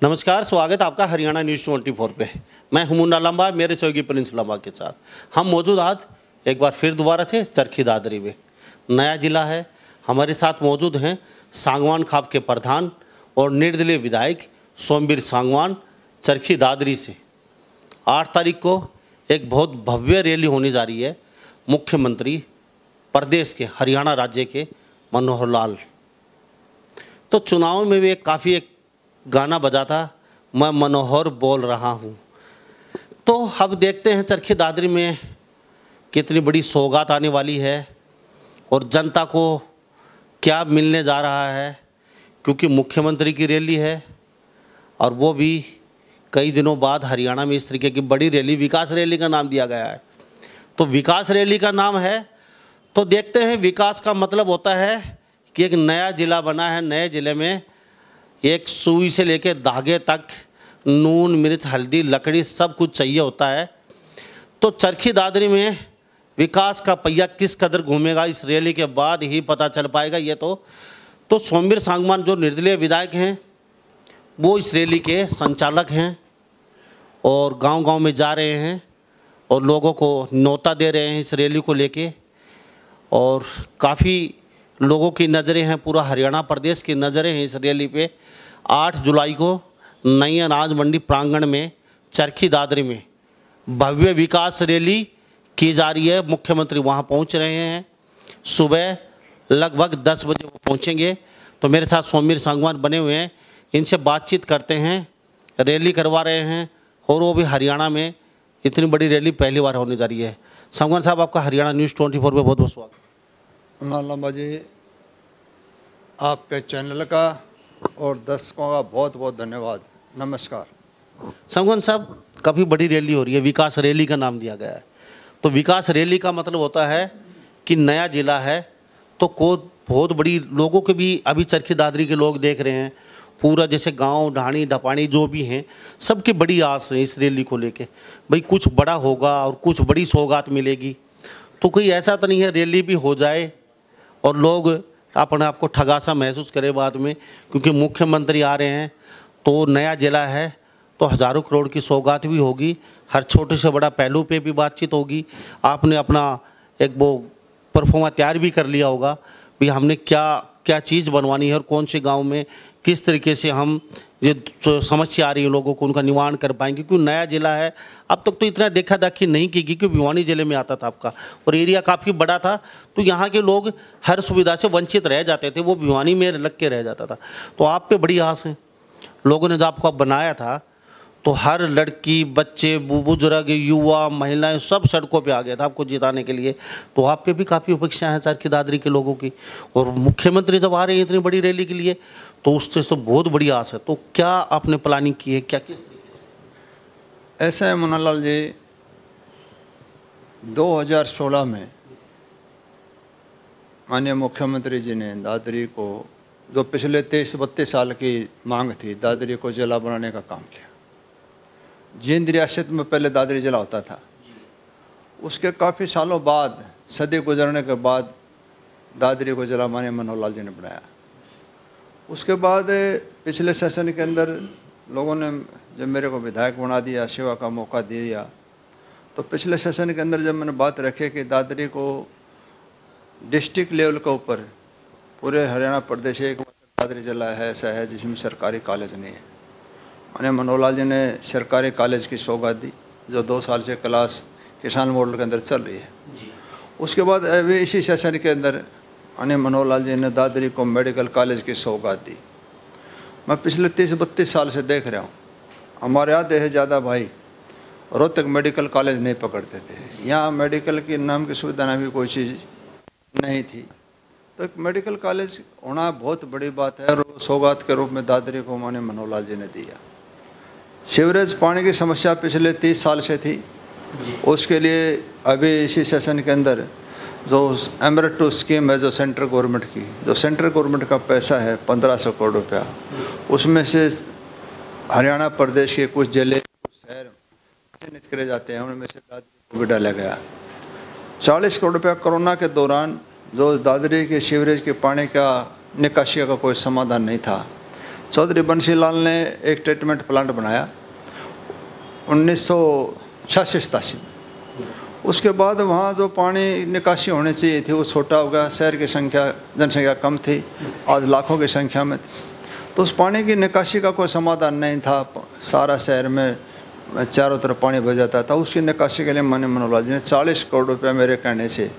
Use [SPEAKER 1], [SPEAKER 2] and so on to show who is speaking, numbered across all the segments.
[SPEAKER 1] नमस्कार, स्वागत है आपका हरियाणा न्यूज़ 24 पे। मैं हूं मुन्ना लंबा, मेरे सहयोगी प्रिंस लंबा के साथ हम मौजूद आज एक बार फिर दोबारा से चरखी दादरी में। नया जिला है। हमारे साथ मौजूद हैं सांगवान खाप के प्रधान और निर्दलीय विधायक सोमवीर सांगवान चरखी दादरी से। 8 तारीख को एक बहुत भव्य रैली होने जा रही है। मुख्यमंत्री प्रदेश के, हरियाणा राज्य के मनोहर लाल। तो चुनाव में भी एक गाना बजा था, मैं मनोहर बोल रहा हूँ। तो अब देखते हैं चरखी दादरी में कितनी बड़ी सौगात आने वाली है और जनता को क्या मिलने जा रहा है, क्योंकि मुख्यमंत्री की रैली है और वो भी कई दिनों बाद हरियाणा में इस तरीके की बड़ी रैली, विकास रैली का नाम दिया गया है। तो विकास रैली का नाम है, तो देखते हैं। विकास का मतलब होता है कि एक नया ज़िला बना है, नए ज़िले में एक सुई से लेके धागे तक नून मिर्च हल्दी लकड़ी सब कुछ चाहिए होता है। तो चरखी दादरी में विकास का पहिया किस कदर घूमेगा, इस रैली के बाद ही पता चल पाएगा। ये तो सोमवीर सांगवान जो निर्दलीय विधायक हैं वो इस रैली के संचालक हैं और गांव-गांव में जा रहे हैं और लोगों को न्योता दे रहे हैं इस रैली को लेके। और काफ़ी लोगों की नज़रें हैं, पूरा हरियाणा प्रदेश की नज़रें हैं इस रैली पे। 8 जुलाई को नई अनाज मंडी प्रांगण में चरखी दादरी में भव्य विकास रैली की जा रही है। मुख्यमंत्री वहां पहुंच रहे हैं। सुबह लगभग 10 बजे वो पहुंचेंगे। तो मेरे साथ सोमवीर सांगवान बने हुए हैं, इनसे बातचीत करते हैं। रैली करवा रहे हैं और वो भी हरियाणा में इतनी बड़ी रैली पहली बार होने जा रही है। सांगवान साहब, आपका हरियाणा न्यूज़ 24 पे बहुत बहुत स्वागत।
[SPEAKER 2] लंबा जी, आपके चैनल का और दर्शकों का बहुत बहुत धन्यवाद। नमस्कार।
[SPEAKER 1] सांगवान साहब, काफ़ी बड़ी रैली हो रही है, विकास रैली का नाम दिया गया है। तो विकास रैली का मतलब होता है कि नया जिला है, तो को बहुत बड़ी लोगों के भी अभी चरखी दादरी के लोग देख रहे हैं। पूरा जैसे गांव ढाणी ढपाणी जो भी हैं, सबकी बड़ी आस है इस रैली को लेके, भाई कुछ बड़ा होगा और कुछ बड़ी सौगात मिलेगी। तो कोई ऐसा तो नहीं है रैली भी हो जाए और लोग अपने आप को ठगा सा महसूस करें बाद में, क्योंकि मुख्यमंत्री आ रहे हैं। तो नया जिला है तो हज़ारों करोड़ की सौगात भी होगी, हर छोटे से बड़ा पहलू पे भी बातचीत होगी। आपने अपना एक वो परफॉर्मा तैयार भी कर लिया होगा, भाई हमने क्या क्या चीज़ बनवानी है और कौन से गांव में किस तरीके से हम ये समस्या आ रही है लोगों को उनका निवारण कर पाएंगे, क्योंकि नया जिला है। अब तक तो इतना देखा दाखी नहीं की, क्योंकि भिवानी जिले में आता था आपका और एरिया काफ़ी बड़ा था, तो यहाँ के लोग हर सुविधा से वंचित रह जाते थे, वो भिवानी में लग के रह जाता था। तो आप पे बड़ी आस है, लोगों ने जब आपको बनाया था तो हर लड़की बच्चे बुजुर्ग युवा महिलाएं सब सड़कों पे आ गए था आपको जिताने के लिए। तो आप पे भी काफ़ी अपेक्षा है चरखी दादरी के लोगों की, और मुख्यमंत्री जब आ रहे हैं इतनी बड़ी रैली के लिए तो उससे तो बहुत बड़ी आस है। तो क्या आपने प्लानिंग की है, क्या किस तरीके से?
[SPEAKER 2] ऐसा है मुन्नालाल जी, 2016 में माननीय मुख्यमंत्री जी ने दादरी को, जो पिछले 23-32 साल की मांग थी, दादरी को जिला बनाने का काम किया। जींद रियासत में पहले दादरी जिला होता था, उसके काफ़ी सालों बाद, सदी गुजरने के बाद दादरी को जिला माननीय मनोहर लाल जी ने बनाया। उसके बाद पिछले सेशन के अंदर लोगों ने जब मेरे को विधायक बना दिया, सेवा का मौका दे दिया, तो पिछले सेशन के अंदर जब मैंने बात रखी कि दादरी को डिस्ट्रिक्ट लेवल के ऊपर पूरे हरियाणा प्रदेश एक दादरी जिला है ऐसा है जिसमें सरकारी कॉलेज नहीं है। माननीय मनोहर लाल जी ने सरकारी कॉलेज की सौगात दी, जो 2 साल से क्लास किसान मॉडल के अंदर चल रही है। उसके बाद अभी इसी सेशन के अंदर माननीय मनोहर लाल जी ने दादरी को मेडिकल कॉलेज की सौगात दी। मैं पिछले 30-32 साल से देख रहा हूँ, हमारे यहाँ देह ज़्यादा भाई रोहतक मेडिकल कॉलेज नहीं पकड़ते थे। यहाँ मेडिकल के नाम की सुविधा ना भी कोई चीज़ नहीं थी, तो एक मेडिकल कॉलेज होना बहुत बड़ी बात है। और सौगात के रूप में दादरी को माननीय मनोहर लाल जी ने दिया। सीवरेज पानी की समस्या पिछले 30 साल से थी, उसके लिए अभी इसी सेशन के अंदर जो एमरेट टू स्कीम है, जो सेंट्रल गवर्नमेंट की, जो सेंट्रल गवर्नमेंट का पैसा है 1500 करोड़ रुपया, उसमें से हरियाणा प्रदेश के कुछ जिले कुछ शहर चिन्हित करे जाते हैं, उनमें से दादरी को भी डाला गया। 40 करोड़ रुपया कोरोना के दौरान जो दादरी के सीवरेज के पानी का निकासी का कोई समाधान नहीं था, चौधरी बंसीलाल ने एक ट्रीटमेंट प्लांट बनाया 1986-87 में। उसके बाद वहाँ जो पानी निकासी होनी चाहिए थी वो छोटा हो गया, शहर की जनसंख्या कम थी, आज लाखों की संख्या में थी, तो उस पानी की निकासी का कोई समाधान नहीं था। सारा शहर में चारों तरफ पानी भर जाता था। उसकी निकासी के लिए माननीय मनोहर लाल जी ने 40 करोड़ रुपया मेरे कहने से,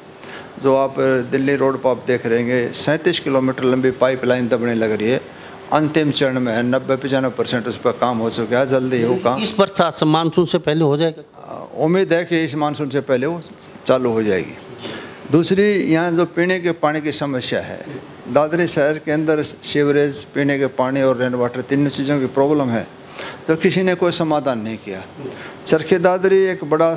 [SPEAKER 2] जो आप दिल्ली रोड पर आप देख रहे हैं 37 किलोमीटर लंबी पाइपलाइन दबने लग रही है, अंतिम चरण में है, 90-95% उस पर काम हो चुका है, जल्दी वो काम
[SPEAKER 1] इस बरसात मानसून से पहले हो जाएगा।
[SPEAKER 2] उम्मीद है कि इस मानसून से पहले वो चालू हो जाएगी। दूसरी, यहाँ जो पीने के पानी की समस्या है, दादरी शहर के अंदर सीवरेज, पीने के पानी और रेन वाटर, तीनों चीज़ों की प्रॉब्लम है, तो किसी ने कोई समाधान नहीं किया। चरखी दादरी एक बड़ा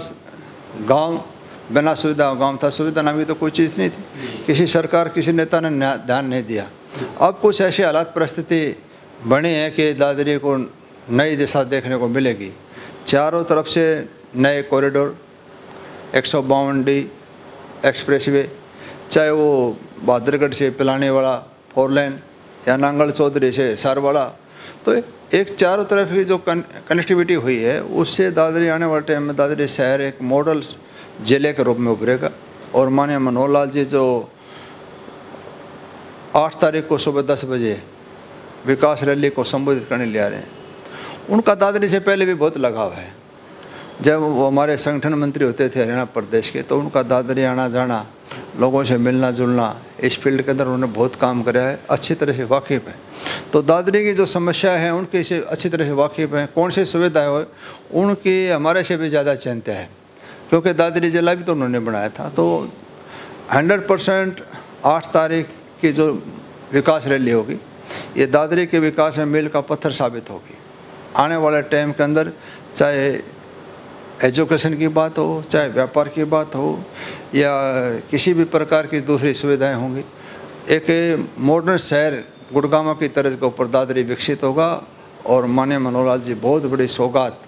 [SPEAKER 2] गांव, बिना सुविधा गांव था, सुविधा नाम की तो कोई चीज़ नहीं थी, किसी सरकार, किसी नेता ने ध्यान नहीं दिया। अब कुछ ऐसी हालात परिस्थिति बनी है कि दादरी को नई दिशा देखने को मिलेगी। चारों तरफ से नए कॉरिडोर, 152D एक्सप्रेसवे, चाहे वो बहादुरगढ़ से पिलाने वाला 4 लेन या नांगल चौधरी से सारवाड़ा, तो एक चारों तरफ की जो कनेक्टिविटी हुई है, उससे दादरी आने वाले टाइम में दादरी शहर एक मॉडल जिले के रूप में उभरेगा। और माननीय मनोहर लाल जी जो 8 तारीख को सुबह 10 बजे विकास रैली को संबोधित करने ले आ रहे हैं, उनका दादरी से पहले भी बहुत लगाव है। जब वो हमारे संगठन मंत्री होते थे हरियाणा प्रदेश के, तो उनका दादरी आना जाना, लोगों से मिलना जुलना, इस फील्ड के अंदर उन्होंने बहुत काम करा है, अच्छी तरह से वाकिफ़ है। तो दादरी की जो समस्या है उनके से अच्छी तरह से वाकिफ़ है, कौन सी सुविधा है उनकी हमारे से भी ज़्यादा चिंता है, क्योंकि दादरी जिला भी तो उन्होंने बनाया था। तो 100% 8 तारीख की जो विकास रैली होगी, ये दादरी के विकास में मील का पत्थर साबित होगी। आने वाले टाइम के अंदर चाहे एजुकेशन की बात हो, चाहे व्यापार की बात हो, या किसी भी प्रकार की दूसरी सुविधाएं होंगी, एक मॉडर्न शहर गुड़गांव की तर्ज के ऊपर दादरी विकसित होगा। और माननीय मनोहर लाल जी बहुत बड़ी सौगात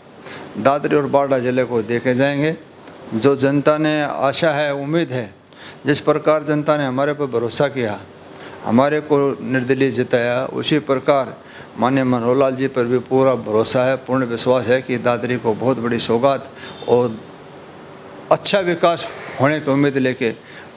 [SPEAKER 2] दादरी और बाड़ा जिले को देके जाएंगे। जो जनता ने आशा है, उम्मीद है, जिस प्रकार जनता ने हमारे पर भरोसा किया, हमारे को निर्दलीय जिताया, उसी प्रकार माननीय मनोहर लाल जी पर भी पूरा भरोसा है, पूर्ण विश्वास है कि दादरी को बहुत बड़ी सौगात और अच्छा विकास होने की उम्मीद लेके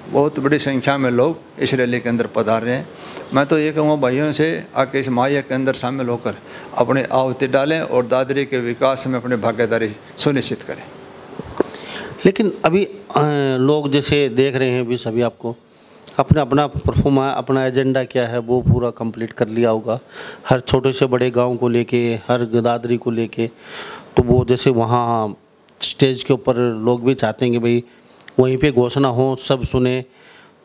[SPEAKER 2] बहुत बड़ी संख्या में लोग इस रैली के अंदर पधार रहे हैं। मैं तो ये कहूँगा भाइयों से, आके इस महायज्ञ के अंदर शामिल होकर अपने आहुति डालें और दादरी के विकास में अपनी भागीदारी सुनिश्चित करें।
[SPEAKER 1] लेकिन अभी लोग जैसे देख रहे हैं, भी सभी आपको अपना अपना परफॉर्मा, अपना एजेंडा क्या है वो पूरा कंप्लीट कर लिया होगा, हर छोटे से बड़े गांव को लेके, हर दादरी को लेके। तो वो जैसे वहाँ स्टेज के ऊपर लोग भी चाहते हैं कि भाई वहीं पे घोषणा हो, सब सुने।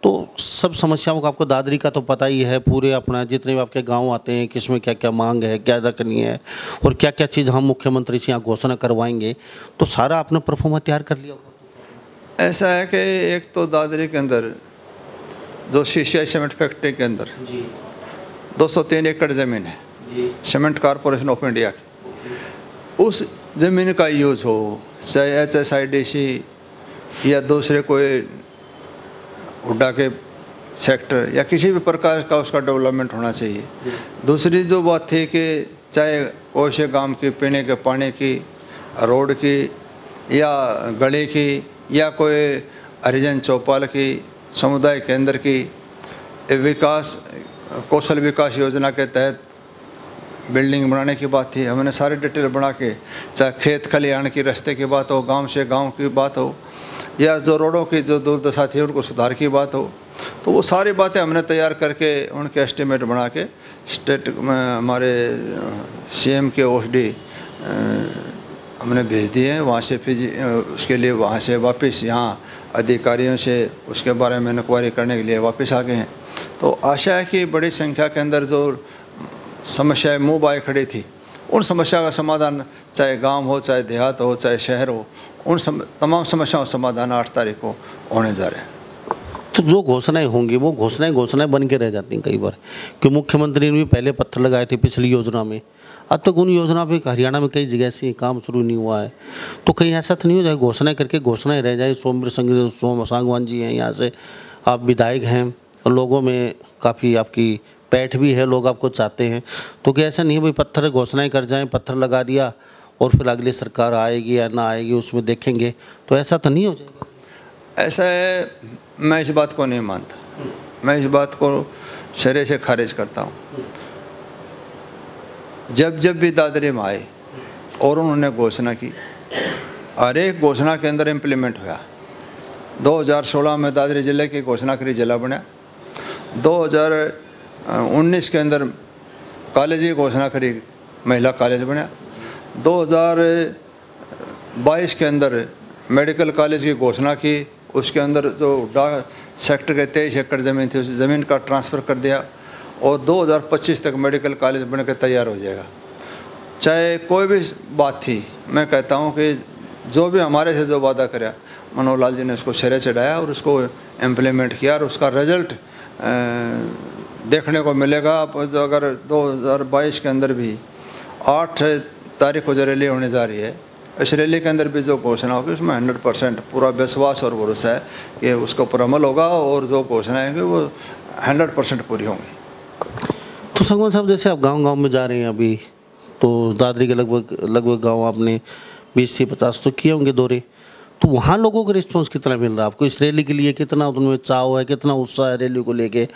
[SPEAKER 1] तो सब समस्याओं का आपको दादरी का तो पता ही है, पूरे अपना जितने भी आपके गांव आते हैं, किस में क्या क्या मांग है, क्या करनी है और क्या क्या चीज़ हम मुख्यमंत्री से यहाँ घोषणा करवाएंगे, तो सारा आपने परफॉर्मा तैयार कर लिया होगा।
[SPEAKER 2] ऐसा है कि एक तो दादरी के अंदर जो CCI सीमेंट फैक्ट्री के अंदर 203 एकड़ ज़मीन है, सीमेंट कॉरपोरेशन ऑफ इंडिया की, उस ज़मीन का यूज़ हो, चाहे HSIDC या दूसरे कोई हुड्डा के सेक्टर या किसी भी प्रकार का उसका डेवलपमेंट होना चाहिए। दूसरी जो बात थी कि चाहे कोई से गांव की पीने के पानी की, रोड की या गली की या कोई हरिजन चौपाल की, समुदाय केंद्र की, विकास कौशल विकास योजना के तहत बिल्डिंग बनाने की बात थी। हमने सारे डिटेल बना के, चाहे खेत खलिहान की रास्ते की बात हो, गांव से गांव की बात हो, या जो रोडों की जो दुर्दशा थी उनको सुधार की बात हो, तो वो सारी बातें हमने तैयार करके उनके एस्टिमेट बना के स्टेट में हमारे CM के OSD हमने भेज दिए हैं। वहाँ से फिर उसके लिए वहाँ से वापस यहाँ अधिकारियों से उसके बारे में इंक्वायरी करने के लिए वापस आ गए हैं। तो आशा है कि बड़ी संख्या के अंदर जो समस्याएं मुँह बाए खड़ी थी, उन समस्या का समाधान, चाहे गांव हो, चाहे देहात हो, चाहे शहर हो, उन तमाम समस्याओं का समाधान 8 तारीख को होने जा रहे हैं।
[SPEAKER 1] तो जो घोषणाएं होंगी वो घोषणाएं बन के रह जाती हैं कई बार, कि मुख्यमंत्री ने भी पहले पत्थर लगाए थे पिछली योजना में, अब तक उन योजना पे हरियाणा में कई जगह से काम शुरू नहीं हुआ है। तो कहीं ऐसा तो नहीं हो जाए घोषणाएं करके घोषणाएं रह जाए। सोम सांगवान जी हैं, यहाँ से आप विधायक हैं, और लोगों में काफ़ी आपकी पैठ भी है, लोग आपको चाहते हैं। तो क्या ऐसा नहीं है भाई पत्थर घोषणाएं कर जाएं, पत्थर लगा दिया और फिर अगली सरकार आएगी या ना आएगी उसमें देखेंगे, तो ऐसा तो नहीं हो जाएगा?
[SPEAKER 2] ऐसा है, मैं इस बात को नहीं मानता। मैं इस बात को शरह से खारिज करता हूँ। जब जब भी दादरी में आए और उन्होंने घोषणा की, हर एक घोषणा के अंदर इम्प्लीमेंट हुआ। 2016 में दादरी जिले की घोषणा करी, जिला बना। 2019 के अंदर कॉलेज की घोषणा करी, महिला कॉलेज बना। 2022 के अंदर मेडिकल कॉलेज की घोषणा की, उसके अंदर जो सेक्टर के 23 एकड़ ज़मीन थी उस ज़मीन का ट्रांसफ़र कर दिया और 2025 तक मेडिकल कॉलेज बन के तैयार हो जाएगा। चाहे कोई भी बात थी, मैं कहता हूँ कि जो भी हमारे से जो वादा कराया, मनोहर लाल जी ने उसको सिरे चढ़ाया और उसको इम्प्लीमेंट किया और उसका रिजल्ट देखने को मिलेगा। आप अगर 2022 के अंदर भी 8 तारीख को जो रैली होने जा रही है, इस रैली के अंदर भी जो घोषणा होगी उसमें 100% पूरा विश्वास और भरोसा है कि उसके ऊपर अमल होगा और जो घोषणाएं होंगी वो 100% पूरी होंगी।
[SPEAKER 1] तो संगवान साहब, जैसे आप गांव-गांव में जा रहे हैं अभी, तो दादरी के लगभग गांव आपने 20 से 50 तो किए होंगे दौरे, तो वहाँ लोगों का रिस्पॉन्स कितना मिल रहा है आपको? इस रैली के लिए कितना उनमें चाव है, कितना उत्साह है रैली को लेके,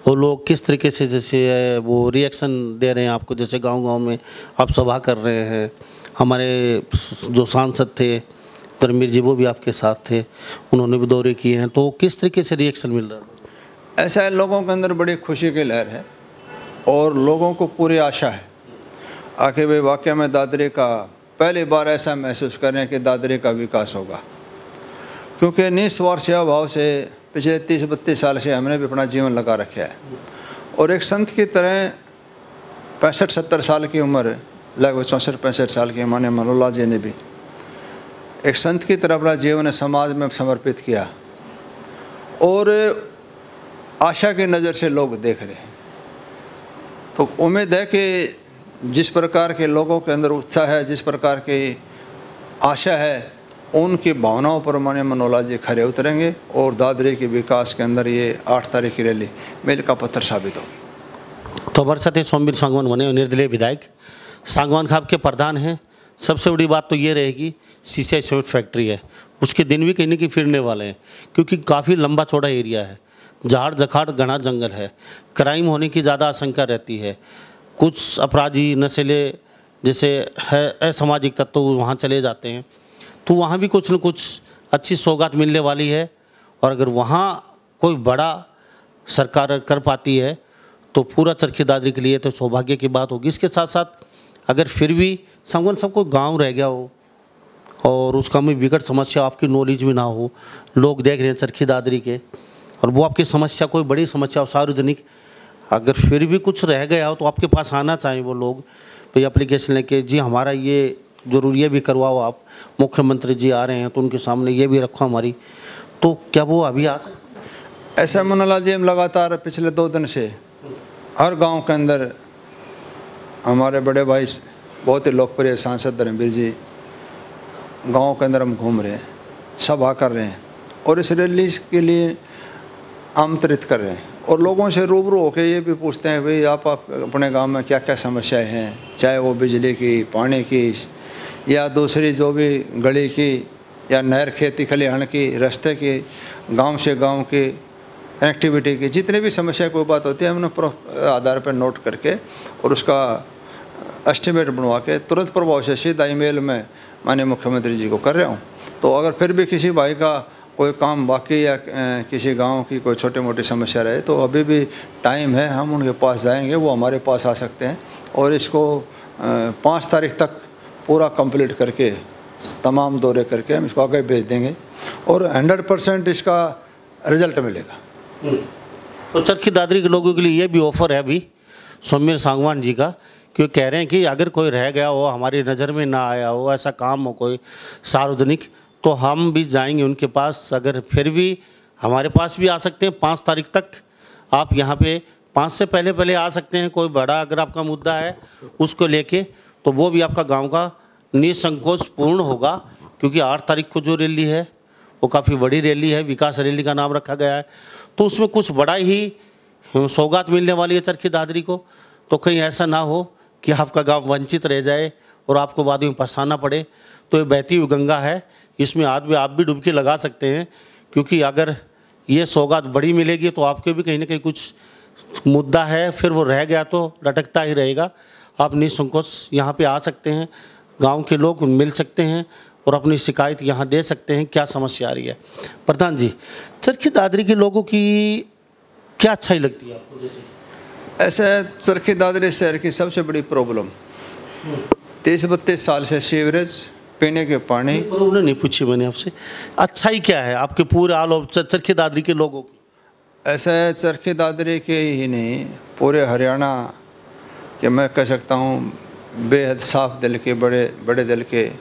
[SPEAKER 1] और लोग किस तरीके से जैसे है वो रिएक्शन दे रहे हैं आपको? जैसे गांव-गांव में आप सभा कर रहे हैं, हमारे जो सांसद थे धर्मवीर जी वो भी आपके साथ थे, उन्होंने भी दौरे किए हैं, तो किस तरीके से रिएक्शन मिल रहा है?
[SPEAKER 2] ऐसा है, लोगों के अंदर बड़ी खुशी की लहर है और लोगों को पूरी आशा है आखिर भाई वाकई में दादरी का पहली बार ऐसा महसूस कर रहे हैं कि दादरी का विकास होगा। क्योंकि निस्वार्थ सेवा भाव से पिछले 30-32 साल से हमने भी अपना जीवन लगा रखा है और एक संत की तरह 65-70 साल की उम्र, लगभग 64-65 साल की माने मनोहर लाल जी ने भी एक संत की तरह अपना जीवन समाज में समर्पित किया और आशा की नज़र से लोग देख रहे हैं। तो उम्मीद है कि जिस प्रकार के लोगों के अंदर उत्साह है, जिस प्रकार की आशा है, उनकी भावनाओं पर माने मनोहर लाल जी खरे उतरेंगे और दादरी के विकास के अंदर ये 8 तारीख की रैली मील का पत्थर साबित होगी।
[SPEAKER 1] तो हमारे साथ सोमवीर सांगवान बने निर्दलीय विधायक, सांगवान खाप के प्रधान हैं। सबसे बड़ी बात तो ये रहेगी सीसीआई सीमेंट फैक्ट्री है, उसके दिन भी कहीं न कहीं फिरने वाले हैं, क्योंकि काफ़ी लंबा चौड़ा एरिया है, झाड़ झखाड़ घना जंगल है, क्राइम होने की ज़्यादा आशंका रहती है। कुछ अपराधी नशीले जैसे है असामाजिक तत्व वहाँ चले जाते हैं, तो वहाँ भी कुछ न कुछ अच्छी सौगात मिलने वाली है। और अगर वहाँ कोई बड़ा सरकार कर पाती है तो पूरा चरखी दादरी के लिए तो सौभाग्य की बात होगी। इसके साथ साथ अगर फिर भी संगवान सब कोई गाँव रह गया हो और उसका में विकट समस्या आपकी नॉलेज भी ना हो, लोग देख रहे हैं चरखी दादरी के और वो आपकी समस्या कोई बड़ी समस्या हो सार्वजनिक, अगर फिर भी कुछ रह गया हो तो आपके पास आना चाहिए वो लोग, भाई एप्लीकेशन लेके जी हमारा ये जरूरी है भी करवाओ आप, मुख्यमंत्री जी आ रहे हैं तो उनके सामने ये भी रखो हमारी, तो क्या वो अभी आ सकते?
[SPEAKER 2] ऐसा मनोहर लाल जी हम लगातार पिछले 2 दिन से हर गांव के अंदर हमारे बड़े भाई बहुत ही लोकप्रिय सांसद धर्मवीर जी गांव के अंदर हम घूम रहे हैं, सभा कर रहे हैं और इस रैली के लिए आमंत्रित कर रहे हैं और लोगों से रूबरू होकर ये भी पूछते हैं भाई आप अपने गांव में क्या क्या समस्याएं हैं, चाहे वो बिजली की, पानी की या दूसरी जो भी गली की या नहर खेती खलिहान की, रास्ते की, गांव से गांव की कनेक्टिविटी की, जितनी भी समस्या कोई बात होती है हमने आधार पर नोट करके और उसका एस्टिमेट बनवा के तुरंत प्रभाव से सीधा ईमेल में माननीय मुख्यमंत्री जी को कर रहा हूँ। तो अगर फिर भी किसी भाई का कोई काम बाकी या किसी गांव की कोई छोटी मोटी समस्या रहे तो अभी भी टाइम है, हम उनके पास जाएंगे, वो हमारे पास आ सकते हैं और इसको 5 तारीख तक पूरा कंप्लीट करके तमाम दौरे करके हम इसको आगे भेज देंगे और 100% इसका रिजल्ट मिलेगा।
[SPEAKER 1] तो चरखी दादरी के लोगों के लिए ये भी ऑफर है अभी सोमवीर सांगवान जी का, क्योंकि कह रहे हैं कि अगर कोई रह गया हो, हमारी नज़र में ना आया हो, ऐसा काम हो कोई सार्वजनिक, तो हम भी जाएंगे उनके पास। अगर फिर भी हमारे पास भी आ सकते हैं 5 तारीख तक, आप यहाँ पे 5 से पहले आ सकते हैं। कोई बड़ा अगर आपका मुद्दा है उसको लेके तो वो भी आपका गांव का निसंकोच पूर्ण होगा, क्योंकि 8 तारीख को जो रैली है वो काफ़ी बड़ी रैली है, विकास रैली का नाम रखा गया है, तो उसमें कुछ बड़ा ही सौगात मिलने वाली है चरखी दादरी को, तो कहीं ऐसा ना हो कि आपका गांव वंचित रह जाए और आपको बाद में पछताना पड़े। तो ये बहती हुई गंगा है, इसमें आज भी आप भी डुबकी लगा सकते हैं, क्योंकि अगर ये सौगात बड़ी मिलेगी तो आपके भी कहीं ना कहीं कुछ मुद्दा है, फिर वो रह गया तो लटकता ही रहेगा। आप निसंकोच यहाँ पे आ सकते हैं, गांव के लोग मिल सकते हैं और अपनी शिकायत यहाँ दे सकते हैं, क्या समस्या आ रही है। प्रधान जी, चरखी दादरी के लोगों की क्या अच्छाई लगती है आपको? जैसे
[SPEAKER 2] ऐसा चरखी दादरी शहर की सबसे बड़ी प्रॉब्लम 30-32 साल से सीवरेज, पीने के पानी।
[SPEAKER 1] प्रॉब्लम नहीं पूछी मैंने आपसे, अच्छाई क्या है आपके पूरे आल ओवर चरखी दादरी के लोगों की?
[SPEAKER 2] ऐसा है चरखी दादरी के ही नहीं, पूरे हरियाणा के मैं कह सकता हूँ बेहद साफ दिल के, बड़े दिल के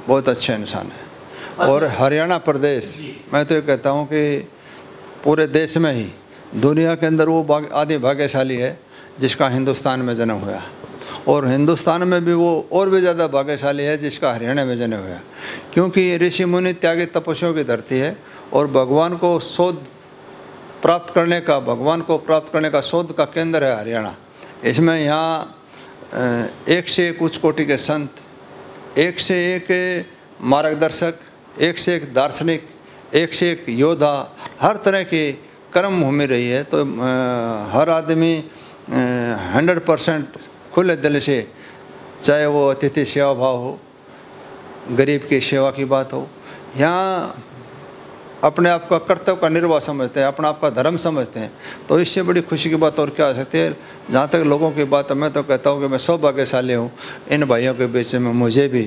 [SPEAKER 2] बहुत अच्छे इंसान हैं। और हरियाणा प्रदेश, मैं तो ये कहता हूँ कि पूरे देश में ही दुनिया के अंदर वो आदि भाग्यशाली है जिसका हिंदुस्तान में जन्म हुआ, और हिंदुस्तान में भी वो और भी ज़्यादा भाग्यशाली है जिसका हरियाणा में जन्म हुआ, क्योंकि ऋषि मुनि त्यागी तपस्वियों की धरती है और भगवान को प्राप्त करने का शोध का केंद्र है हरियाणा। इसमें यहाँ एक से एक उच्च कोटि के संत, एक से एक मार्गदर्शक, एक से एक दार्शनिक, एक से एक योद्धा, हर तरह की कर्म भूमि रही है। तो हर आदमी 100% खुले दिल से, चाहे वो अतिथि सेवा भाव हो, गरीब की सेवा की बात हो, यहाँ अपने आप का कर्तव्य का निर्वाह समझते हैं, अपना आप का धर्म समझते हैं। तो इससे बड़ी खुशी की बात और क्या हो सकती है। जहाँ तक लोगों की बात है, मैं तो कहता हूँ कि मैं सौभाग्यशाली हूँ इन भाइयों के बीच में, मुझे भी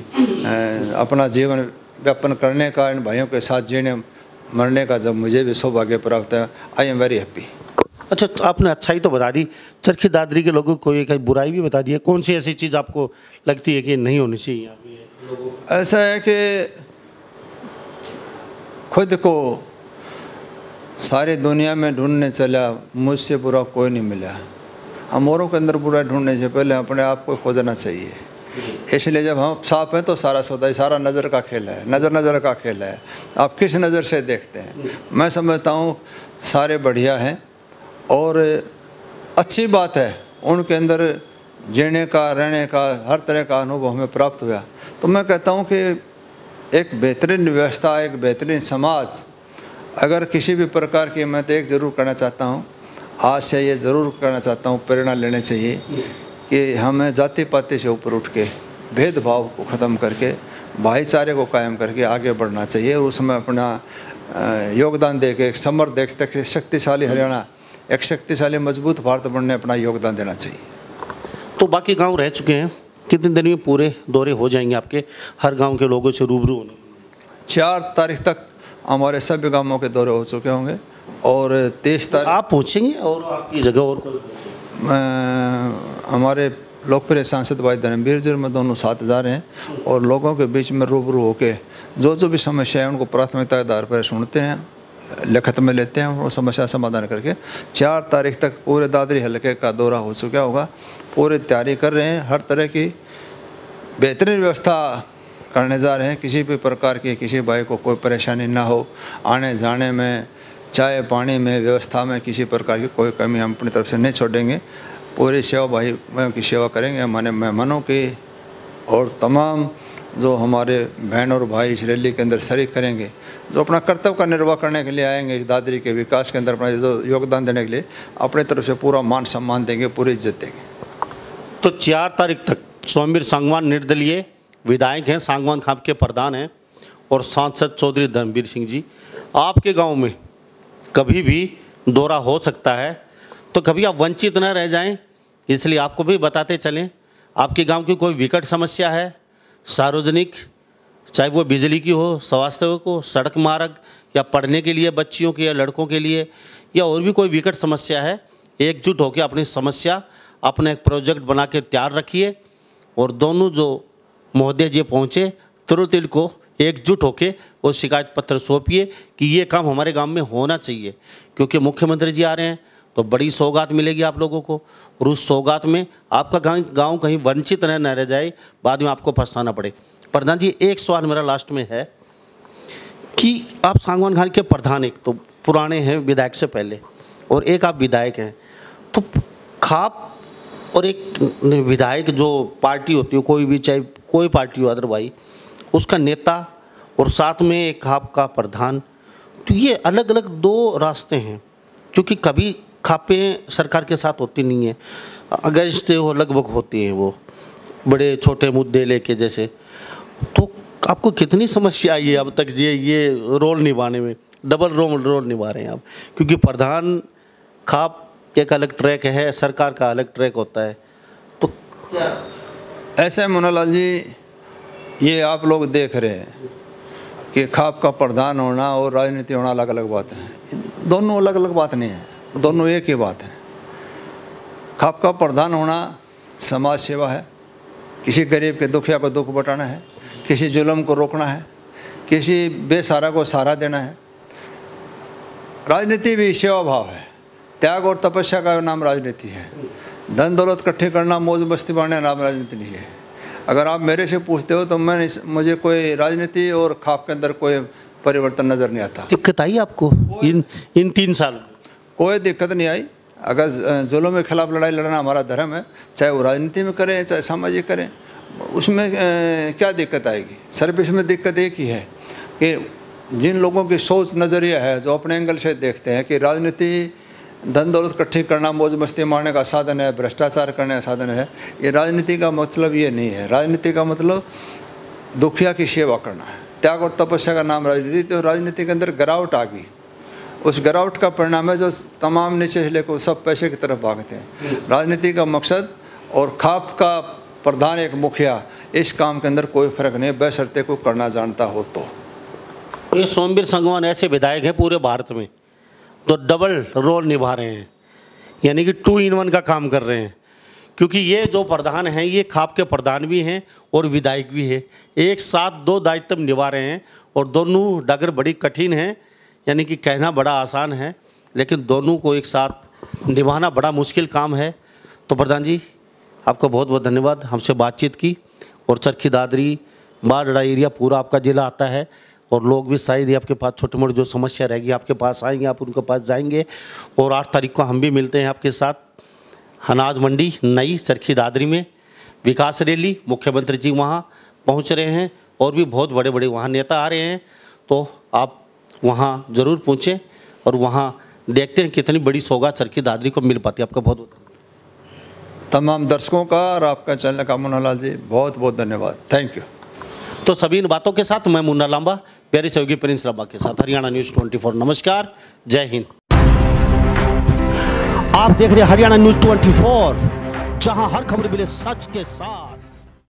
[SPEAKER 2] अपना जीवन व्यापन करने का, इन भाइयों के साथ जीने मरने का जब मुझे भी सौभाग्य प्राप्त है, आई एम वेरी हैप्पी।
[SPEAKER 1] अच्छा, तो आपने अच्छाई तो बता दी, चरखी दादरी के लोगों को एक बुराई भी बता दी है। कौन सी ऐसी चीज़ आपको लगती है कि नहीं होनी चाहिए यहाँ पे?
[SPEAKER 2] ऐसा है कि खुद को सारी दुनिया में ढूंढने चला, मुझसे बुरा कोई नहीं मिला। हम औरों के अंदर बुरा ढूंढने से पहले अपने आप को खोजना चाहिए। इसलिए जब हम साफ हैं तो सारा सौदा, सारा नज़र का खेल है, नज़र का खेल है। आप किस नज़र से देखते हैं। मैं समझता हूँ सारे बढ़िया हैं और अच्छी बात है, उनके अंदर जीने का, रहने का हर तरह का अनुभव हमें प्राप्त हुआ। तो मैं कहता हूँ कि एक बेहतरीन व्यवस्था, एक बेहतरीन समाज अगर किसी भी प्रकार की, मैं तो एक ज़रूर करना चाहता हूँ, आज से ये ज़रूर करना चाहता हूँ, प्रेरणा लेनी चाहिए कि हमें जाति पाति से ऊपर उठ के भेदभाव को ख़त्म करके भाईचारे को कायम करके आगे बढ़ना चाहिए और उसमें अपना योगदान दे के एक समृद्ध, एक शक्तिशाली हरियाणा, एक शक्तिशाली मजबूत भारत बनने अपना योगदान देना चाहिए।
[SPEAKER 1] तो बाकी गांव रह चुके हैं, कितने दिन में पूरे दौरे हो जाएंगे आपके हर गांव के लोगों से रूबरू होने?
[SPEAKER 2] 4 तारीख तक हमारे सभी गांवों के दौरे हो चुके होंगे और 23 तारीख
[SPEAKER 1] आप पहुँचेंगे और आपकी जगह और कोई?
[SPEAKER 2] हमारे लोकप्रिय सांसद भाई धर्मवीर जी में दोनों साथ जा रहे हैं और लोगों के बीच में रूबरू होके जो भी समस्या है उनको प्राथमिकता के आधार पर सुनते हैं, लिखित में लेते हैं, वो समस्या समाधान करके 4 तारीख तक पूरे दादरी हलके का दौरा हो चुका होगा। पूरी तैयारी कर रहे हैं, हर तरह की बेहतरीन व्यवस्था करने जा रहे हैं। किसी भी प्रकार की किसी भाई को कोई परेशानी ना हो, आने जाने में, चाय पानी में, व्यवस्था में किसी प्रकार की कोई कमी हम अपनी तरफ से नहीं छोड़ेंगे। पूरी सेवा भाइयों की सेवा करेंगे, हमारे मेहमानों की और तमाम जो हमारे बहन और भाई इस रैली के अंदर शरीक करेंगे, जो अपना कर्तव्य का निर्वाह करने के लिए आएंगे, इस दादरी के विकास के अंदर अपना जो योगदान देने के लिए अपनी तरफ से पूरा मान सम्मान देंगे, पूरी इज्जत देंगे।
[SPEAKER 1] तो 4 तारीख तक सोमवीर सांगवान निर्दलीय विधायक हैं, सांगवान खाप के प्रधान हैं और सांसद चौधरी धर्मवीर सिंह जी, आपके गांव में कभी भी दौरा हो सकता है, तो कभी आप वंचित न रह जाएं, इसलिए आपको भी बताते चलें। आपके गांव की कोई विकट समस्या है, सार्वजनिक, चाहे वो बिजली की हो, स्वास्थ्य को, सड़क मार्ग, या पढ़ने के लिए बच्चियों के या लड़कों के लिए, या और भी कोई विकट समस्या है, एकजुट होकर अपनी समस्या अपने एक प्रोजेक्ट बना के तैयार रखिए और दोनों जो महोदय जी पहुँचे तुरंत इनको एकजुट होकर वो शिकायत पत्र सौंपिए कि ये काम हमारे गांव में होना चाहिए, क्योंकि मुख्यमंत्री जी आ रहे हैं तो बड़ी सौगात मिलेगी आप लोगों को और उस सौगात में आपका गांव कहीं वंचित न रह जाए, बाद में आपको पछताना पड़े। प्रधान जी, एक सवाल मेरा लास्ट में है कि आप सांगवान खान के प्रधान, एक तो पुराने हैं विधायक से पहले और एक आप विधायक हैं, तो खाप और एक विधायक जो पार्टी होती है, कोई भी, चाहे कोई पार्टी हो अदरवाइज, उसका नेता और साथ में एक खाप का प्रधान, तो ये अलग अलग दो रास्ते हैं। क्योंकि कभी खापें सरकार के साथ होती नहीं है, अगेंस्ट हो लगभग होती हैं, वो बड़े छोटे मुद्दे लेके जैसे। तो आपको कितनी समस्या आई है अब तक ये रोल निभाने में? डबल रोल निभा रहे हैं आप, क्योंकि प्रधान खाप एक अलग ट्रैक है, सरकार का अलग ट्रैक होता है। तो क्या
[SPEAKER 2] ऐसे है मुन्नालाल जी, ये आप लोग देख रहे हैं कि खाप का प्रधान होना और राजनीति होना अलग अलग बात है। दोनों अलग अलग बात नहीं है, दोनों एक ही बात है। खाप का प्रधान होना समाज सेवा है, किसी गरीब के दुखिया को दुख बटाना है, किसी जुल्म को रोकना है, किसी बेसहारा को सहारा देना है। राजनीति भी सेवा भाव है, त्याग और तपस्या का नाम राजनीति है। धन दौलत इकट्ठी करना, मौज मस्ती बढ़ाने नाम राजनीति नहीं है। अगर आप मेरे से पूछते हो तो मुझे कोई राजनीति और खाप के अंदर कोई परिवर्तन नज़र नहीं आता।
[SPEAKER 1] दिक्कत आई आपको इन 3 साल में?
[SPEAKER 2] कोई दिक्कत नहीं आई। अगर जुल्म के खिलाफ लड़ाई लड़ना हमारा धर्म है, चाहे वो राजनीति में करें चाहे सामाजिक करें, उसमें क्या दिक्कत आएगी? सिर्फ इसमें दिक्कत एक ही है कि जिन लोगों की सोच नज़रिया है, जो अपने एंगल से देखते हैं कि राजनीति धन दौलत इकट्ठी करना, मौज मस्ती मारने का साधन है, भ्रष्टाचार करने का साधन है, ये राजनीति का मतलब ये नहीं है। राजनीति का मतलब दुखिया की सेवा करना है, त्याग और तपस्या का नाम राजनीति। तो राजनीति के अंदर गिरावट आ गई, उस गिरावट का परिणाम है जो तमाम नीचे से लेकर सब पैसे की तरफ भागते हैं। राजनीति का मकसद और खाप का प्रधान एक मुखिया, इस काम के अंदर कोई फर्क नहीं, बशर्ते को करना जानता हो तो।
[SPEAKER 1] ये सोमवीर संगवान ऐसे विधायक हैं पूरे भारत में तो डबल रोल निभा रहे हैं, यानी कि 2 in 1 का काम कर रहे हैं। क्योंकि ये जो प्रधान हैं ये खाप के प्रधान भी हैं और विधायक भी है, एक साथ 2 दायित्व निभा रहे हैं। और दोनों डगर बड़ी कठिन है, यानी कि कहना बड़ा आसान है, लेकिन दोनों को एक साथ निभाना बड़ा मुश्किल काम है। तो प्रधान जी, आपका बहुत बहुत धन्यवाद, हमसे बातचीत की। और चरखी दादरी बाढ़ एरिया पूरा आपका ज़िला आता है, और लोग भी शायद ही आपके पास छोटी मोटी जो समस्या रहेगी आपके पास आएंगे, आप उनके पास जाएंगे। और 8 तारीख को हम भी मिलते हैं आपके साथ अनाज मंडी नई चरखी दादरी में, विकास रैली, मुख्यमंत्री जी वहाँ पहुँच रहे हैं और भी बहुत बड़े बड़े वहाँ नेता आ रहे हैं। तो आप वहाँ ज़रूर पहुँचें और वहाँ देखते हैं कितनी बड़ी सौगात चरखी दादरी को मिल पाती है। आपका बहुत बहुत
[SPEAKER 2] तमाम दर्शकों का और आपका चैनल का मुन्नालाल जी बहुत बहुत धन्यवाद, थैंक यू।
[SPEAKER 1] तो सभी इन बातों के साथ मैं मुन्ना लांबा, प्यारे सहयोगी प्रिंस लांबा के साथ हरियाणा न्यूज़ 24। नमस्कार, जय हिंद। आप देख रहे हैं हरियाणा न्यूज़ 24, जहां हर खबर मिले सच के साथ।